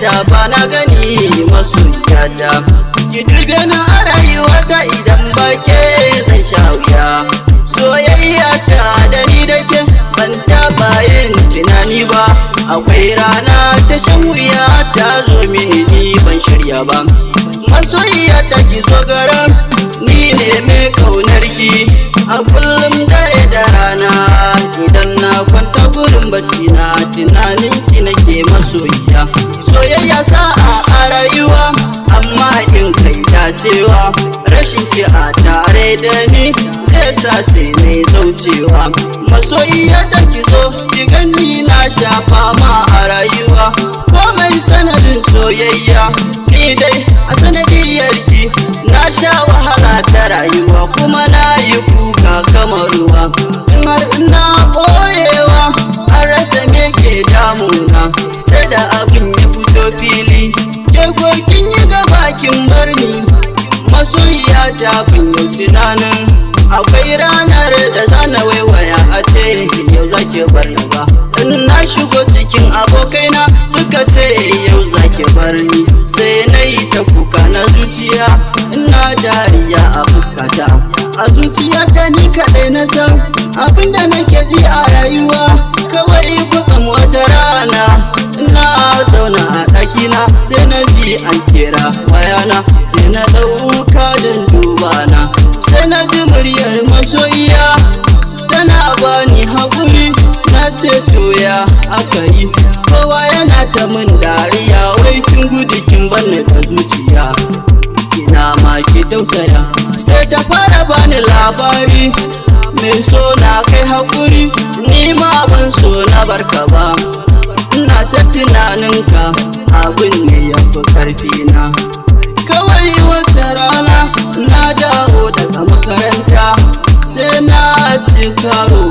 ta ba na gani masoyiyata. Ki dube na a rayuwata idan ba ke zan sha wuya. Soyayya ta da ni da ke ban taɓa yin tunani ba. Akwai rana ta shan wuya ta zo mini ni ban shirya ba. Masoyiyata ki zo garan ni ne mai ƙaunar ki. A kullum dare da rana idan na kwanta gurin bacci na tunanin ki nake masoyiya. Soyayya sa'a a rayuwa amma in kai dacewa. Rashin ki a tare da ni zai sa sai mai zaucewa. Masoyiya ta ki zo ki gani na shafa ma a rayuwa. Komai sanadin soyayya ni dai a sanadiyar ki na sha wahala ta rayuwa kuma na yi kuka kamar ruwa. Har ina ɓoyewa an rasa me ke damuna sai da abin ya fito fili. Ke ko kin yi gaba kin bar ni masoyiya ta ban yau tunanin akwai ranar da zana waiwaya a ce yau zaki bar ni ba. In na shigo cikin abokaina suka ce yau zaki bar ni sai na yi ta kuka na zuciya ina dariya a fuskata. A zuciyata ni kaɗai na san abinda nake ji a rayuwa. Kawai kutsam wata rana ina zauna a ɗakina sai na ji an kira wayana sai na ɗauka don duba na. Sai na ji muryar masoyiya tana bani haƙuri. Na ce to ya aka yi kowa yana ta min dariya. Wai kin gudu kin banne ta zuciya ina ma ki tausaya. Sai ta fara bani labari mai so na kai haƙuri ni ma ban so na barka ba. Ina ta tunaninka abin ne ya fi ƙarfi na. Kawai wata rana na dawo daga makaranta sai na ci karo